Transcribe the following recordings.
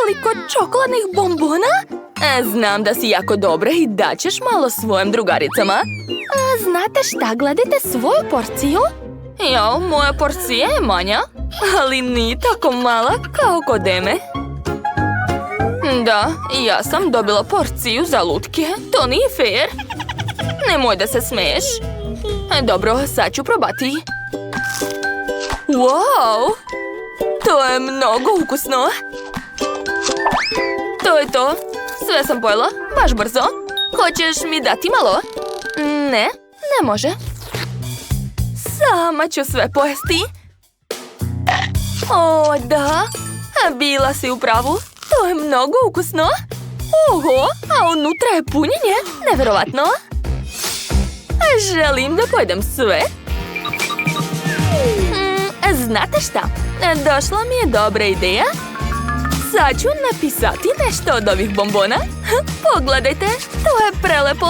toliko čokoladnih bombona? Znam da si jako dobra i daćeš malo svojim drugaricama. Znate šta, gledajte svoju porciju? Jao, moja porcija je manja, ali nije tako mala kao kod Eme. Da, ja sam dobila porciju za lutke, to nije fair. Nemoj da se smeješ. Dobro, sad ću probati. Wow! To je mnogo ukusno. To je to. Sve sam pojela, baš brzo. Hoćeš mi dati malo? Ne, ne može. Sama ću sve pojesti. O, da. Bila si u pravu. To je mnogo ukusno. Oho, a unutra je punjenje. Neverovatno. Želim da pojedem sve. Znate šta? Došla mi je dobra ideja. Sad ću napisati nešto od ovih bombona. Pogledajte, to je prelepo.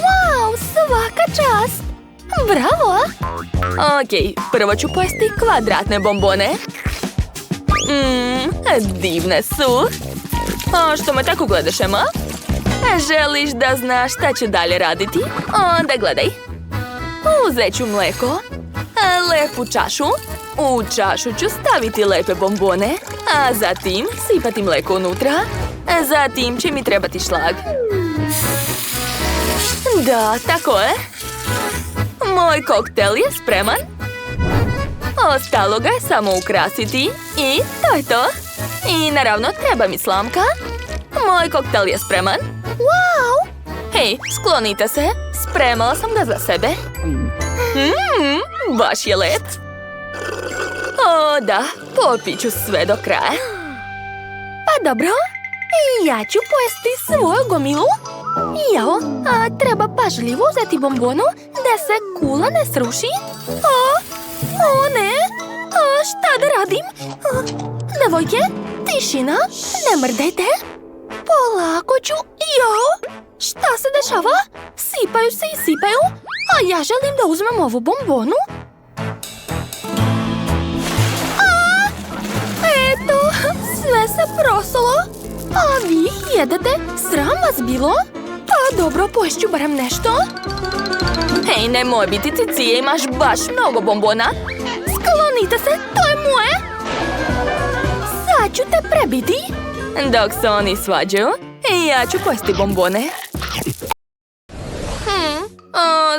Wow, svaka čast. Bravo. Ok, prvo ću pojesti kvadratne bombone. Divne su. A što me tako gledaš, Ema? Želiš da znaš šta ću dalje raditi? Onda gledaj. Uzet ću mleko. Lepu čašu. U čašu ću staviti lepe bombone. A zatim sipati mleko unutra. Zatim će mi trebati šlag. Da, tako je. Moj koktel je spreman. Ostalo ga je samo ukrasiti. I to je to. I naravno treba mi slamka. Moj koktel je spreman. Wow! Hej, sklonite se. Spremala sam ga za sebe. Baš je lep. O, da, popit ću sve do kraja. Pa dobro. Ja ću pojesti svoju gomilu. Jao, a treba pažljivo uzeti bombonu da se kula ne sruši. O ne. Šta da radim? Devojke, tišina, ne mrdajte. Polako ću. Jao, šta se dešava? Sipaju se i sipaju, a ja želim da uzmem ovu bombonu. Eto, sve se prosalo. A vi ih jedete? Sram vas bilo? Pa dobro, poješću barem nešto. Hej, nemoj biti cicije, imaš baš mnogo bombona. Sklonite se, to je moje. Sad ću te prebiti. Dok se oni svađaju, ja ću pojesti bombone.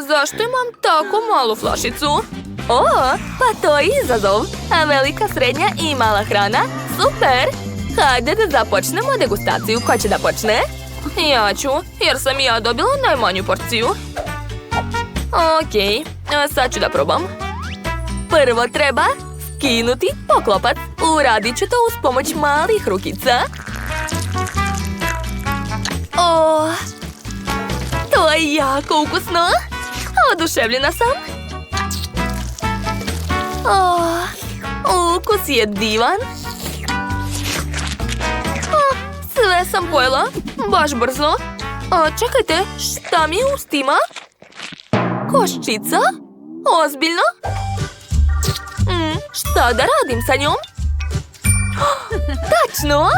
Zašto imam tako malu flašicu? O, pa to je izazov. A velika, srednja i mala hrana? Super! Hajde da započnemo degustaciju. Ko će da počne? Ja ću, jer sam ja dobila najmanju porciju. Ok, sad ću da probam. Prvo treba skinuti poklopac. Uradit ću to uz pomoć malih rukica. O, to je jako ukusno. Oduševljena sam. Ukus je divan. Sve sam pojela, baš brzo. Čekajte, šta mi je u ustima? Koščica? Ozbiljno? Šta da radim sa njom? Tačno!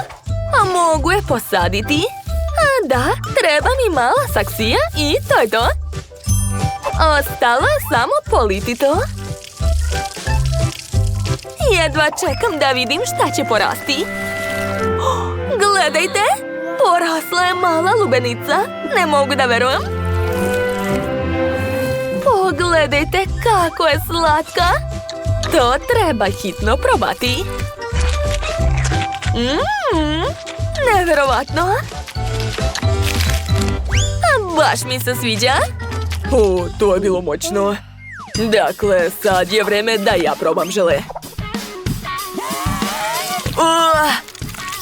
A mogu je posaditi? Da, treba mi mala saksija i to je to. Ostalo je samo politi to. Jedva čekam da vidim šta će porasti. Gledajte! Porasla je mala lubenica. Ne mogu da verujem. Pogledajte kako je slatka. To treba hitno probati. Neverovatno. Baš mi se sviđa. O, to je bilo moćno. Dakle, sad je vreme da ja probam žele.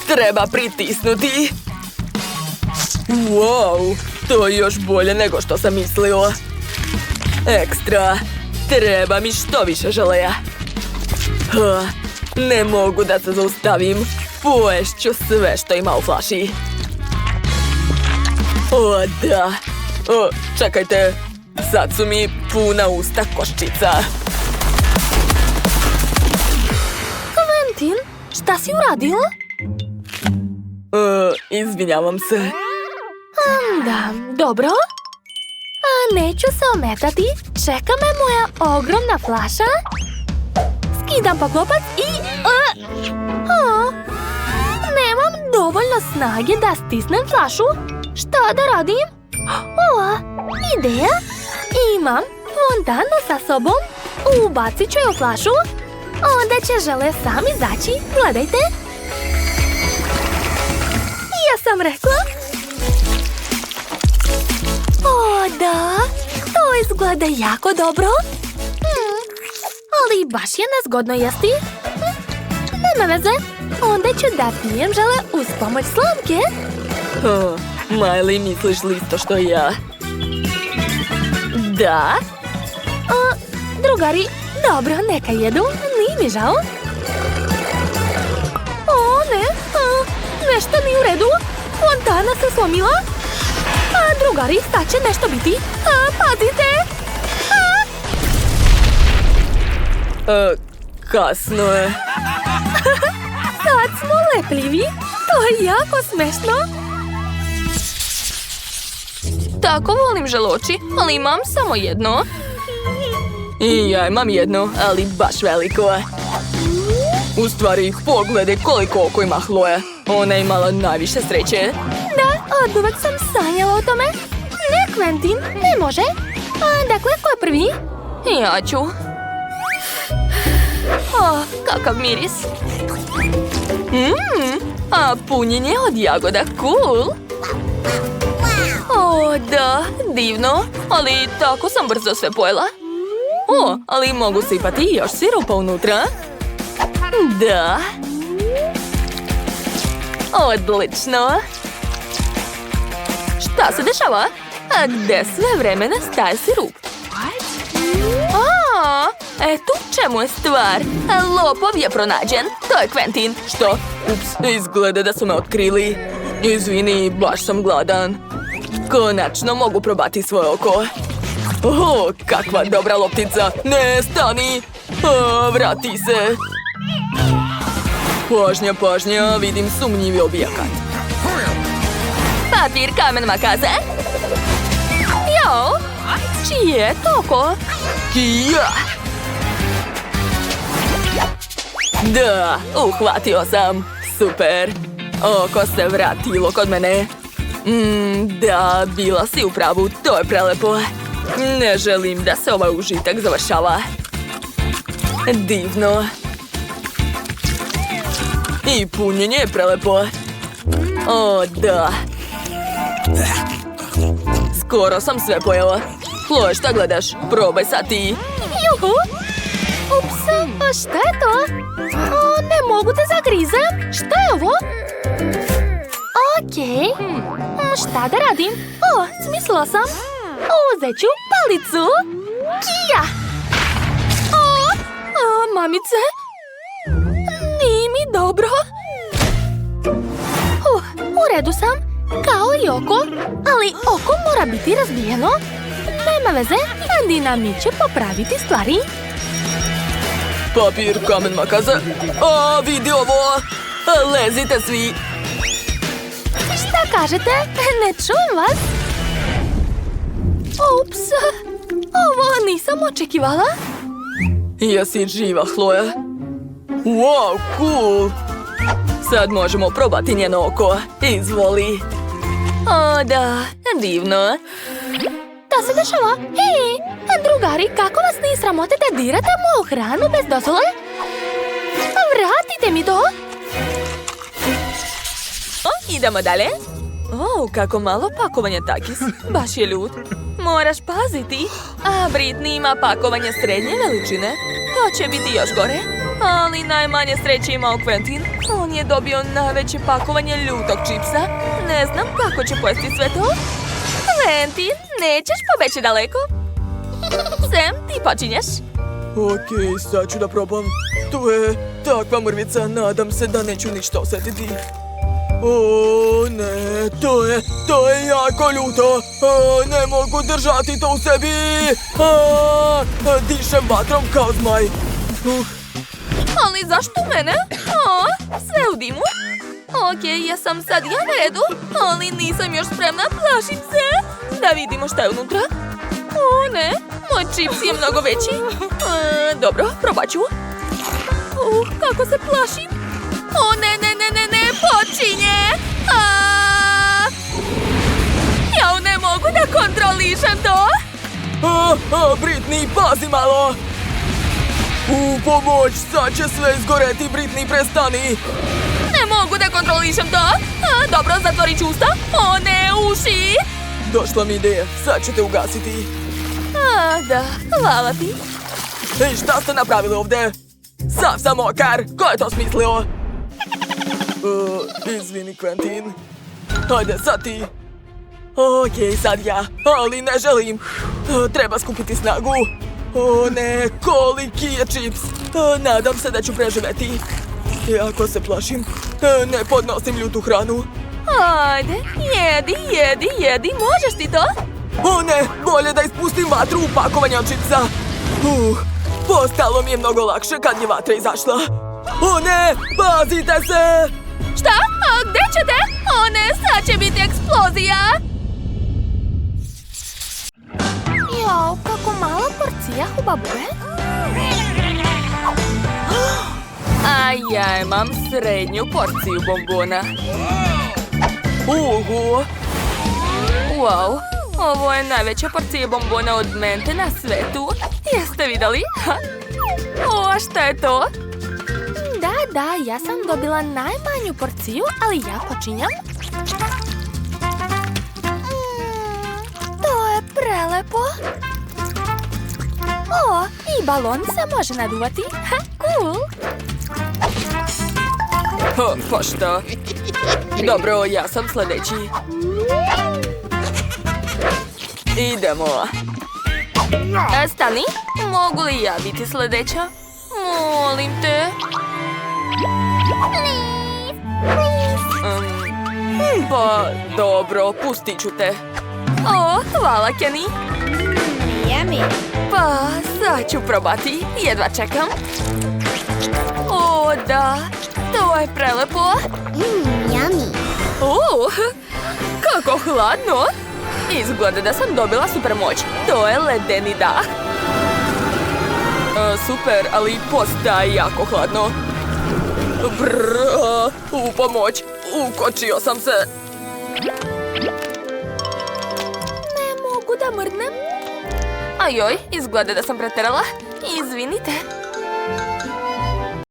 Treba pritisnuti. Wow, to je još bolje nego što sam mislio. Ekstra. Treba mi što više želeja. Ne mogu da se zaustavim. Poješću sve što ima u flaši. O, da. O, čekajte. Sad su mi puna usta koščica. Quentin, šta si uradio? Izvinjavam se. Da, dobro. Neću se ometati. Čeka me moja ogromna flaša. Skidam poklopac i... Nemam dovoljno snage da stisnem flašu. Šta da radim? Ideja. Imam fontanu sa sobom. Ubacit ću je u flašu. Onda će žele sami izaći. Gledajte. Ja sam rekla. Da. To izgleda jako dobro. Ali baš je nezgodno jesti. Nema veze. Onda ću da pijem žele uz pomoć slamke. Miley, misliš li isto što i ja? Da. Drugari, dobro, neka jedu. Nije mi žao. Ne. Nešto nije u redu. Fontana se slomila. Drugari, sad će nešto biti. Pazite. Kasno je. Sad smo lepljivi. To je jako smešno. Tako volim želoči, ali imam samo jedno. I ja imam jedno, ali baš veliko. U stvari, pogledaj koliko oko ima Chloe. Ona je imala najviše sreće. Da, oduvek sam sanjala o tome. Ne, Quentin, ne može. Dakle, ko je prvi? Ja ću. Kakav miris. A punjenje od jagoda, cool. Da, divno. Ali tako sam brzo sve pojela. Ali mogu sipati još sirupa unutra. Da. Odlično. Šta se dešava? A gde sve vremena staje sirup? Eto čemu je stvar. Lopov je pronađen. To je Quentin. Što? Ups, izgleda da su me otkrili. Izvini, baš sam gladan. Konačno mogu probati svoje oko. Kakva dobra loptica. Ne, stani. Vrati se. Pažnja, pažnja, vidim sumnjivi objekat. Papir, kamen, makaze. Jo, čije je to oko? Kija. Da, uhvatio sam. Super. Oko se vratilo kod mene. Da, bila si u pravu, to je prelepo. Ne želim da se ovaj užitak završava. Divno. I punjenje je prelepo. Da. Skoro sam sve pojela. Chloe, šta gledaš? Probaj sad ti. Juhu. Ups, šta je to? Ne mogu da zagrizem. Šta je ovo? Okej. Šta da radim? Smislila sam. Uzet ću palicu. Kija! Mamice? Nije mi dobro. U redu sam. Kao i oko. Ali oko mora biti razbijeno. Nema veze. Dinamit će popraviti stvari. Papir, kamen, makaze. Vidi ovo. Lezite svi. Šta kažete? Ne čujem vas. Ups. Ovo nisam očekivala. Jesi živa, Chloe? Wow, cool. Sad možemo probati njeno oko. Izvoli. Da, divno. Da se dešava? Hej, drugari, kako vas nije sramote da dirate moju hranu bez dozvole? Vratite mi to. Idemo dalje. Kako malo pakovanja, Takis. Baš je ljud. Moraš paziti. A Britney ima pakovanje srednje veličine. To će biti još gore. Ali najmanje sreće imao Quentin. On je dobio najveće pakovanje ljutog čipsa. Ne znam kako će pojesti sve to. Quentin, nećeš pobeći daleko? Sam, ti počinješ. Okej, sad ću da probam. To je takva mrvica, nadam se da neću ništa osjetiti. Ne, to je jako ljuto. Ne mogu držati to u sebi. Dišem vatrom kao zmaj. Ali zašto mene? Sve u dimu. Okej, ja sam sad ja na redu, ali nisam još spremna, plašim se. Da vidimo šta je unutra. O ne, moj čips je mnogo veći. Dobro, probat ću. Kako se plašim. O ne, počinje. Ja ne mogu da kontrolišem to. Britney, pazi malo! U pomoć, sad će sve izgoreti, Britney, prestani! Ne mogu da kontrolišem to. Dobro, zatvori ću usta. O ne, uši. Došla mi ideja, sad ću te ugasiti. Da, hvala ti. Ej, šta ste napravili ovdje? Sav sam mokar, ko je to smislio? Izvini, Quentin. Hajde, sad ti. Okej, sad ja, ali ne želim. Treba skupiti snagu. O ne, koliki je čips. Nadam se da ću preživeti. Jako se plašim. Ne podnosim ljutu hranu. Ajde, jedi, možeš ti to? O ne, bolje da ispustim vatru u pakovanje od čipsa. Postalo mi je mnogo lakše kad je vatra izašla. O ne, pazite se! Šta? A gde ćete? O ne, sad će biti eksplozija! Jao, kako mala porcija hubabube. A ja imam srednju porciju bombona. Wow, ovo je najveća porcija bombona od mente na svetu. Jeste vidjeli? O, šta je to? Da, ja sam dobila najmanju porciju, ali ja počinjam. To je prelepo. O, i balon se može naduvati. Cool. Pa šta? Dobro, ja sam sljedeći. Idemo. Stani, mogu li ja biti sljedeća? Molim te. Pa, dobro, pustit ću te. O, hvala, Kenny. Pa, sad ću probati. Jedva čekam. O, da. To je prelepo. Kako hladno. Izgleda da sam dobila super moć. To je ledeni dah. Super, ali postaje jako hladno. U pomoć. Ukočio sam se. Ne mogu da mrdnem. Ajoj, izgleda da sam preterala. Izvinite.